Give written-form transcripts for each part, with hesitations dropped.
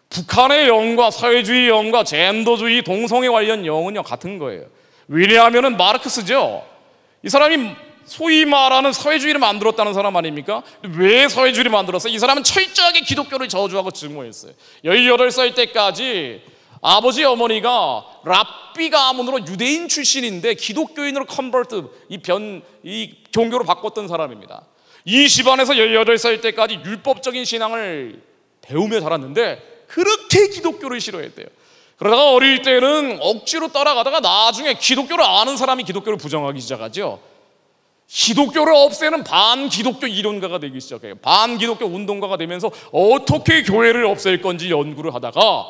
북한의 영과 사회주의 영과 젠더주의, 동성애 관련 영은요 같은 거예요. 왜냐하면은 마르크스죠. 이 사람이 소위 말하는 사회주의를 만들었다는 사람 아닙니까? 왜 사회주의를 만들었어요? 이 사람은 철저하게 기독교를 저주하고 증오했어요. 18살 때까지 아버지 어머니가 랍비 가문으로 유대인 출신인데 기독교인으로 컨버트, 이 종교로 바꿨던 사람입니다. 이 집안에서 18살 때까지 율법적인 신앙을 배우며 자랐는데 그렇게 기독교를 싫어했대요. 그러다가 어릴 때는 억지로 따라가다가 나중에 기독교를 아는 사람이 기독교를 부정하기 시작하죠. 기독교를 없애는 반기독교 이론가가 되기 시작해요. 반기독교 운동가가 되면서 어떻게 교회를 없앨 건지 연구를 하다가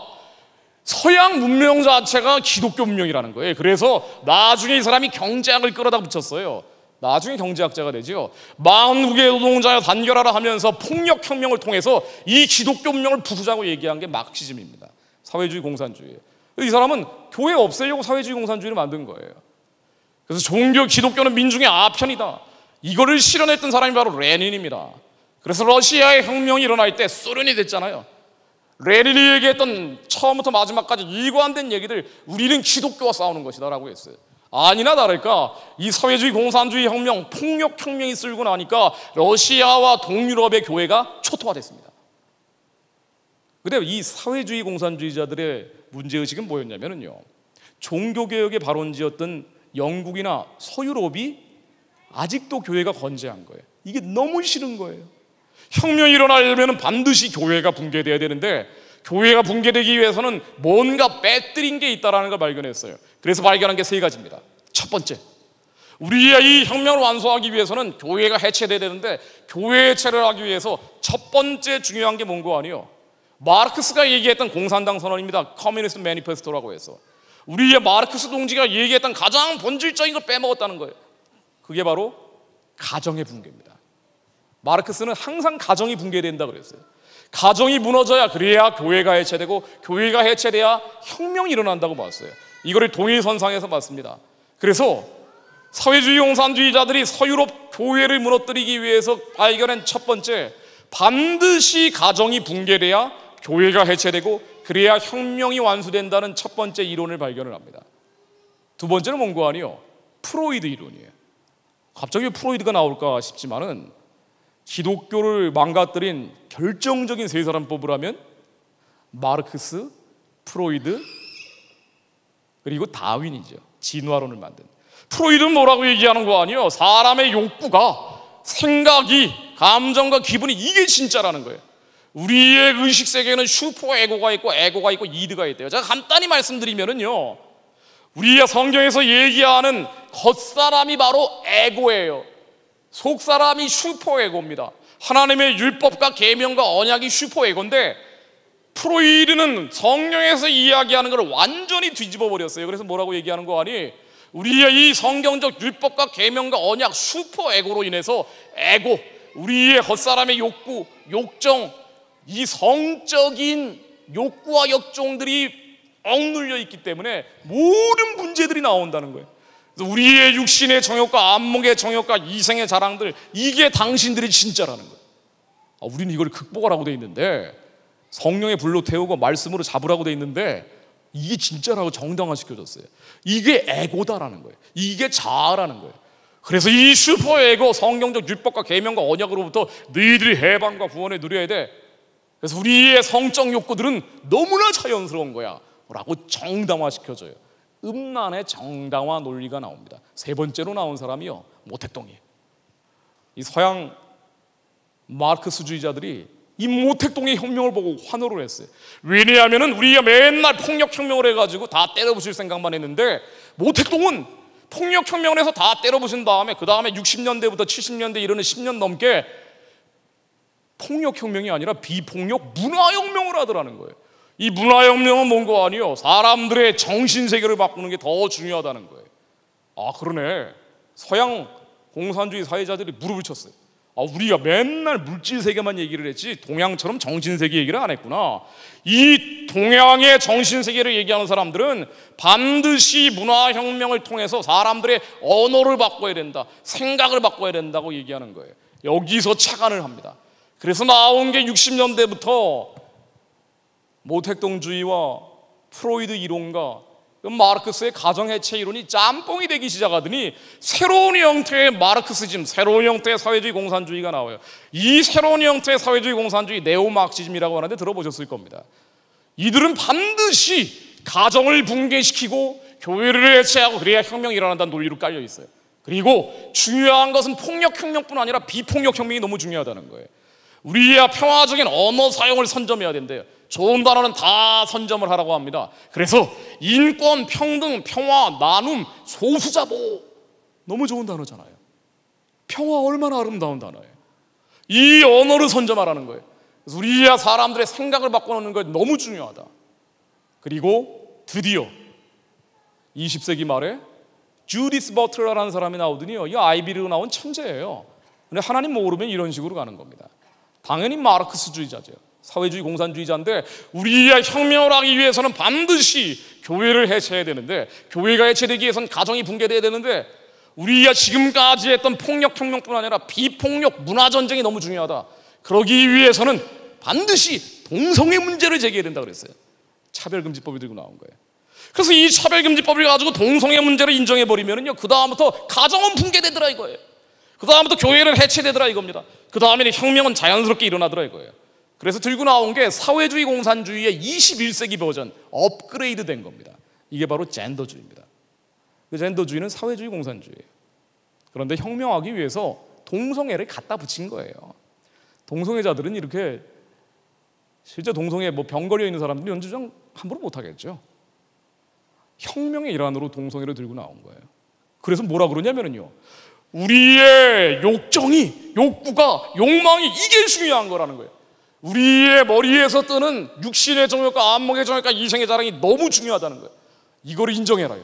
서양 문명 자체가 기독교 문명이라는 거예요. 그래서 나중에 이 사람이 경제학을 끌어다 붙였어요. 나중에 경제학자가 되죠. 42개 노동자여 단결하라 하면서 폭력혁명을 통해서 이 기독교 문명을 부수자고 얘기한 게 마르크시즘입니다. 사회주의 공산주의예요. 이 사람은 교회 없애려고 사회주의 공산주의를 만든 거예요. 그래서 종교 기독교는 민중의 아편이다, 이거를 실현했던 사람이 바로 레닌입니다. 그래서 러시아의 혁명이 일어날 때 소련이 됐잖아요. 레닌이 얘기했던 처음부터 마지막까지 일관된 얘기들, 우리는 기독교와 싸우는 것이다 라고 했어요. 아니나 다를까 이 사회주의 공산주의 혁명, 폭력혁명이 쓸고 나니까 러시아와 동유럽의 교회가 초토화됐습니다. 근데 이 사회주의 공산주의자들의 문제의식은 뭐였냐면요, 종교개혁의 발원지였던 영국이나 서유럽이 아직도 교회가 건재한 거예요. 이게 너무 싫은 거예요. 혁명이 일어나려면 반드시 교회가 붕괴돼야 되는데 교회가 붕괴되기 위해서는 뭔가 빼뜨린 게 있다는 걸 발견했어요. 그래서 발견한 게 3가지입니다. 첫 번째, 우리의 이 혁명을 완수하기 위해서는 교회가 해체돼야 되는데 교회 해체를 하기 위해서 첫 번째 중요한 게 뭔고 아니요, 마르크스가 얘기했던 공산당 선언입니다. 커뮤니스트 매니페스토라고 해서 우리의 마르크스 동지가 얘기했던 가장 본질적인 걸 빼먹었다는 거예요. 그게 바로 가정의 붕괴입니다. 마르크스는 항상 가정이 붕괴된다 그랬어요. 가정이 무너져야 그래야 교회가 해체되고 교회가 해체돼야 혁명이 일어난다고 봤어요. 이거를 동일선상에서 봤습니다. 그래서 사회주의 공산주의자들이 서유럽 교회를 무너뜨리기 위해서 발견한 첫 번째, 반드시 가정이 붕괴돼야 교회가 해체되고 그래야 혁명이 완수된다는 첫 번째 이론을 발견을 합니다. 두 번째는 뭔고 아니요, 프로이드 이론이에요. 갑자기 왜 프로이드가 나올까 싶지만은 기독교를 망가뜨린 결정적인 3사람 뽑으라면 마르크스, 프로이드, 그리고 다윈이죠. 진화론을 만든. 프로이드는 뭐라고 얘기하는 거 아니에요? 사람의 욕구가, 생각이, 감정과 기분이 이게 진짜라는 거예요. 우리의 의식세계에는 슈퍼 에고가 있고 이드가 있대요. 제가 간단히 말씀드리면은요, 우리의 성경에서 얘기하는 겉사람이 바로 에고예요. 속사람이 슈퍼 에고입니다. 하나님의 율법과 계명과 언약이 슈퍼 에고인데 프로이드는 성경에서 이야기하는 걸 완전히 뒤집어 버렸어요. 그래서 뭐라고 얘기하는 거 아니, 우리의 이 성경적 율법과 계명과 언약 슈퍼 에고로 인해서 에고, 우리의 겉사람의 욕구, 욕정, 이 성적인 욕구와 역종들이 억눌려 있기 때문에 모든 문제들이 나온다는 거예요. 그래서 우리의 육신의 정욕과 안목의 정욕과 이생의 자랑들, 이게 당신들이 진짜라는 거예요. 우리는 이걸 극복하라고 돼 있는데, 성령의 불로 태우고 말씀으로 잡으라고 돼 있는데 이게 진짜라고 정당화시켜줬어요. 이게 에고다라는 거예요. 이게 자아라는 거예요. 그래서 이 슈퍼 에고, 성경적 율법과 계명과 언약으로부터 너희들이 해방과 구원을 누려야 돼. 그래서 우리의 성적 욕구들은 너무나 자연스러운 거야 라고 정당화시켜줘요. 음란의 정당화 논리가 나옵니다. 3번째로 나온 사람이요, 모택동이에요. 이 서양 마르크스주의자들이 이 모택동의 혁명을 보고 환호를 했어요. 왜냐하면 우리가 맨날 폭력혁명을 해가지고 다 때려부술 생각만 했는데 모택동은 폭력혁명을 해서 다 때려부순 다음에 그 다음에 60년대부터 70년대 이르는 10년 넘게 폭력혁명이 아니라 비폭력 문화혁명을 하더라는 거예요. 이 문화혁명은 뭔가 아니요, 사람들의 정신세계를 바꾸는 게 더 중요하다는 거예요. 그러네. 서양 공산주의 사회자들이 무릎을 쳤어요. 우리가 맨날 물질세계만 얘기를 했지 동양처럼 정신세계 얘기를 안 했구나. 이 동양의 정신세계를 얘기하는 사람들은 반드시 문화혁명을 통해서 사람들의 언어를 바꿔야 된다, 생각을 바꿔야 된다고 얘기하는 거예요. 여기서 착안을 합니다. 그래서 나온 게 60년대부터 모택동주의와 프로이드 이론과 마르크스의 가정해체 이론이 짬뽕이 되기 시작하더니 새로운 형태의 마르크시즘, 새로운 형태의 사회주의 공산주의가 나와요. 이 새로운 형태의 사회주의 공산주의 네오마르크시즘이라고 하는데 들어보셨을 겁니다. 이들은 반드시 가정을 붕괴시키고 교회를 해체하고 그래야 혁명이 일어난다는 논리로 깔려 있어요. 그리고 중요한 것은 폭력혁명뿐 아니라 비폭력혁명이 너무 중요하다는 거예요. 우리야 평화적인 언어 사용을 선점해야 된대요. 좋은 단어는 다 선점을 하라고 합니다. 그래서 인권, 평등, 평화, 나눔, 소수자보 너무 좋은 단어잖아요. 평화 얼마나 아름다운 단어예요. 이 언어를 선점하라는 거예요. 그래서 우리야 사람들의 생각을 바꿔놓는 거 너무 중요하다. 그리고 드디어 20세기 말에 주디스 버틀러라는 사람이 나오더니요, 이 아이비리로 나온 천재예요. 근데 하나님 모르면 이런 식으로 가는 겁니다. 당연히 마르크스주의자죠. 사회주의 공산주의자인데 우리의 혁명을 하기 위해서는 반드시 교회를 해체해야 되는데, 교회가 해체되기 위해서는 가정이 붕괴돼야 되는데, 우리가 지금까지 했던 폭력혁명뿐 아니라 비폭력 문화전쟁이 너무 중요하다. 그러기 위해서는 반드시 동성애 문제를 제기해야 된다고 그랬어요. 차별금지법이 들고 나온 거예요. 그래서 이 차별금지법을 가지고 동성애 문제를 인정해버리면요, 그 다음부터 가정은 붕괴되더라 이거예요. 그 다음부터 교회는 해체되더라 이겁니다. 그 다음에는 혁명은 자연스럽게 일어나더라 이거예요. 그래서 들고 나온 게 사회주의 공산주의의 21세기 버전, 업그레이드 된 겁니다. 이게 바로 젠더주의입니다. 그 젠더주의는 사회주의 공산주의예요. 그런데 혁명하기 위해서 동성애를 갖다 붙인 거예요. 동성애자들은 이렇게, 실제 동성애 병 걸려 있는 사람들이 연주장 함부로 못 하겠죠. 혁명의 일환으로 동성애를 들고 나온 거예요. 그래서 뭐라 그러냐면요, 우리의 욕구가, 욕망이 이게 중요한 거라는 거예요. 우리의 머리에서 뜨는 육신의 정욕과 안목의 정욕과 이생의 자랑이 너무 중요하다는 거예요. 이거를 인정해라요.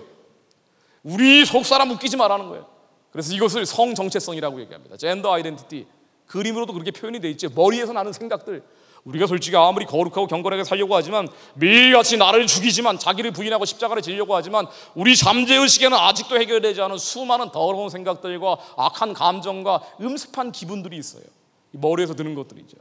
우리 속사람 웃기지 말라는 거예요. 그래서 이것을 성정체성이라고 얘기합니다. 젠더 아이덴티티. 그림으로도 그렇게 표현이 돼 있죠. 머리에서 나는 생각들. 우리가 솔직히 아무리 거룩하고 경건하게 살려고 하지만, 매일같이 나를 죽이지만, 자기를 부인하고 십자가를 지려고 하지만, 우리 잠재의식에는 아직도 해결되지 않은 수많은 더러운 생각들과 악한 감정과 음습한 기분들이 있어요. 머리에서 드는 것들이죠.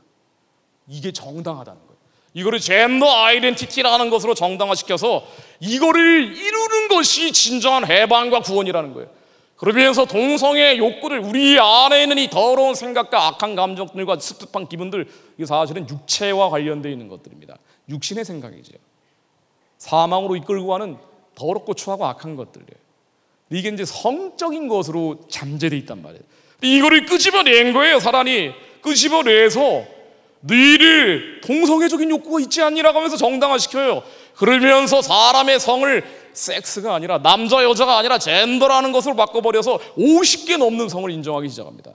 이게 정당하다는 거예요. 이거를 젠더 아이덴티티라는 것으로 정당화시켜서 이거를 이루는 것이 진정한 해방과 구원이라는 거예요. 그러면서 동성애 욕구를, 우리 안에 있는 이 더러운 생각과 악한 감정들과 습습한 기분들, 이게 사실은 육체와 관련되어 있는 것들입니다. 육신의 생각이죠. 사망으로 이끌고 가는 더럽고 추하고 악한 것들이에요. 이게 이제 성적인 것으로 잠재되어 있단 말이에요. 이거를 끄집어낸 거예요. 사단이 끄집어내서 너희를 동성애적인 욕구가 있지 않니라고 하면서 정당화시켜요. 그러면서 사람의 성을 섹스가 아니라, 남자 여자가 아니라 젠더라는 것으로 바꿔버려서 50개 넘는 성을 인정하기 시작합니다.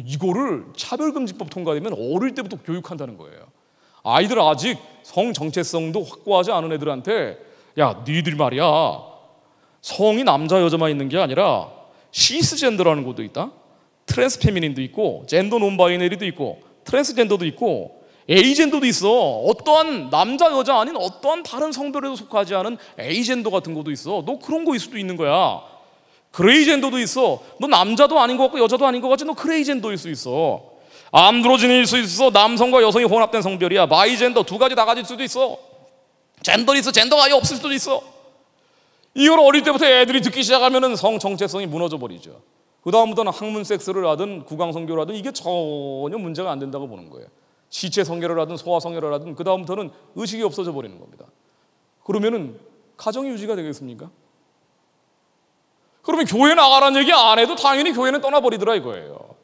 이거를 차별금지법 통과되면 어릴 때부터 교육한다는 거예요. 아이들 아직 성 정체성도 확고하지 않은 애들한테, 야 너희들 말이야, 성이 남자 여자만 있는 게 아니라 시스젠더라는 것도 있다, 트랜스페미닌도 있고, 젠더 논바이너리도 있고, 트랜스젠더도 있고, 에이젠더도 있어. 어떠한 남자 여자 아닌 어떠한 다른 성별에도 속하지 않은 에이젠더 같은 것도 있어. 너 그런 거일 수도 있는 거야. 그레이젠더도 있어. 너 남자도 아닌 것 같고 여자도 아닌 것 같지, 너 그레이젠더일 수 있어. 안드로진일 수 있어. 남성과 여성이 혼합된 성별이야. 바이젠더, 두 가지 다 가질 수도 있어. 젠더는 있어. 젠더가 아예 없을 수도 있어. 이걸 어릴 때부터 애들이 듣기 시작하면 성 정체성이 무너져 버리죠. 그 다음부터는 학문 섹스를 하든 구강성교를 하든 이게 전혀 문제가 안 된다고 보는 거예요. 시체 성결을 하든 소아 성결을 하든 그 다음부터는 의식이 없어져 버리는 겁니다. 그러면은 가정이 유지가 되겠습니까? 그러면 교회 나가라는 얘기 안 해도 당연히 교회는 떠나버리더라 이거예요.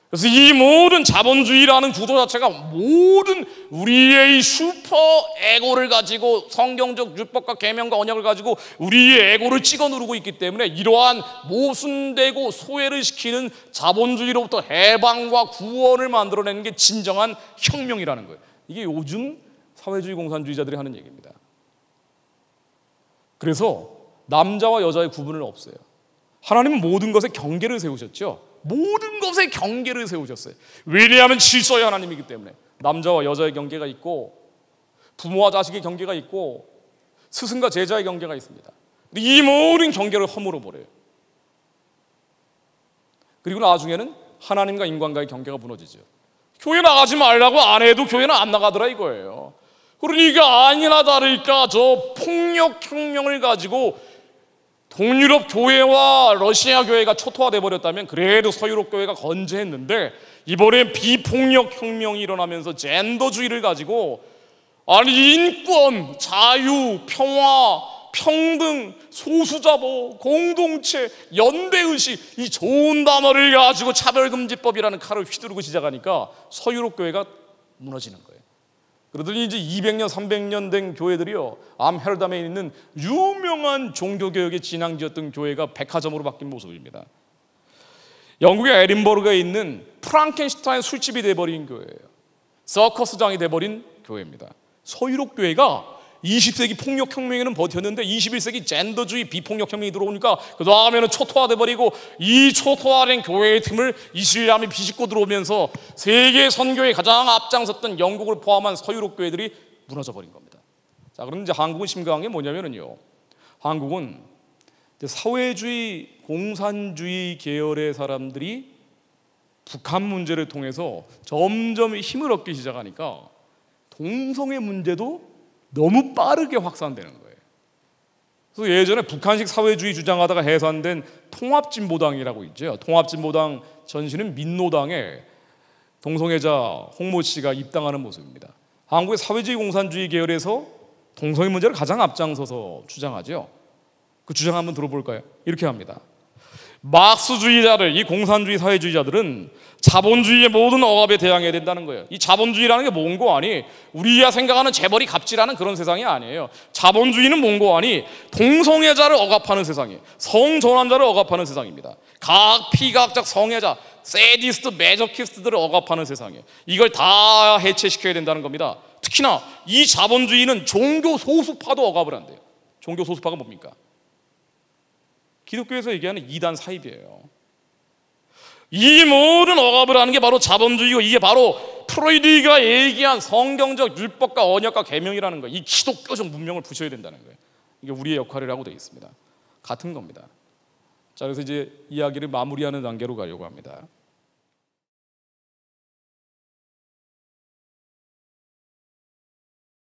그래서 이 모든 자본주의라는 구조 자체가 모든 우리의 이 슈퍼 에고를 가지고, 성경적 율법과 계명과 언약을 가지고 우리의 에고를 찍어 누르고 있기 때문에, 이러한 모순되고 소외를 시키는 자본주의로부터 해방과 구원을 만들어내는 게 진정한 혁명이라는 거예요. 이게 요즘 사회주의 공산주의자들이 하는 얘기입니다. 그래서 남자와 여자의 구분을 없어요. 하나님은 모든 것에 경계를 세우셨죠. 모든 것에 경계를 세우셨어요. 왜냐하면 질서의 하나님이기 때문에. 남자와 여자의 경계가 있고, 부모와 자식의 경계가 있고, 스승과 제자의 경계가 있습니다. 이 모든 경계를 허물어 버려요. 그리고 나중에는 하나님과 인간과의 경계가 무너지죠. 교회 나가지 말라고 안 해도 교회는 안 나가더라 이거예요. 그러니까 아니나 다를까 저 폭력혁명을 가지고 동유럽 교회와 러시아 교회가 초토화돼 버렸다면 그래도 서유럽 교회가 건재했는데, 이번엔 비폭력혁명이 일어나면서 젠더주의를 가지고 아니 인권, 자유, 평화, 평등, 소수자보, 공동체, 연대의식, 이 좋은 단어를 가지고 차별금지법이라는 칼을 휘두르고 시작하니까 서유럽 교회가 무너지는 거예요. 그러더니 이제 200년, 300년 된 교회들이요, 암헤르담에 있는 유명한 종교개혁의 진앙지였던 교회가 백화점으로 바뀐 모습입니다. 영국의 에딘버러에 있는 프랑켄슈타인 술집이 돼버린 교회예요. 서커스장이 돼버린 교회입니다. 서유럽 교회가 20세기 폭력혁명에는 버텼는데 21세기 젠더주의 비폭력혁명이 들어오니까 그 다음에는 초토화돼 버리고, 이 초토화된 교회의 틈을 이슬람이 비집고 들어오면서 세계 선교에 가장 앞장섰던 영국을 포함한 서유럽 교회들이 무너져 버린 겁니다. 자, 그럼 이제 한국은 심각한 게 뭐냐면요, 한국은 사회주의 공산주의 계열의 사람들이 북한 문제를 통해서 점점 힘을 얻기 시작하니까 동성애 문제도 너무 빠르게 확산되는 거예요. 그래서 예전에 북한식 사회주의 주장하다가 해산된 통합진보당이라고 있죠. 통합진보당 전신은 민노당에 동성애자 홍모 씨가 입당하는 모습입니다. 한국의 사회주의 공산주의 계열에서 동성애 문제를 가장 앞장서서 주장하죠. 그 주장 한번 들어볼까요? 이렇게 합니다. 막스주의자들, 이 공산주의 사회주의자들은 자본주의의 모든 억압에 대항해야 된다는 거예요. 이 자본주의라는 게 뭔고 하니 우리가 생각하는 재벌이 갑질하는 그런 세상이 아니에요. 자본주의는 뭔고 하니 동성애자를 억압하는 세상이에요. 성전환자를 억압하는 세상입니다. 각 피각적 성애자, 세디스트, 매저키스트들을 억압하는 세상이에요. 이걸 다 해체시켜야 된다는 겁니다. 특히나 이 자본주의는 종교 소수파도 억압을 한대요. 종교 소수파가 뭡니까? 기독교에서 얘기하는 이단 사입이에요. 이 모든 억압을 하는 게 바로 자본주의고, 이게 바로 프로이드가 얘기한 성경적 율법과 언약과 계명이라는 거예요. 이 기독교적 문명을 부셔야 된다는 거예요. 이게 우리의 역할이라고 되어 있습니다. 같은 겁니다. 자, 그래서 이제 이야기를 마무리하는 단계로 가려고 합니다.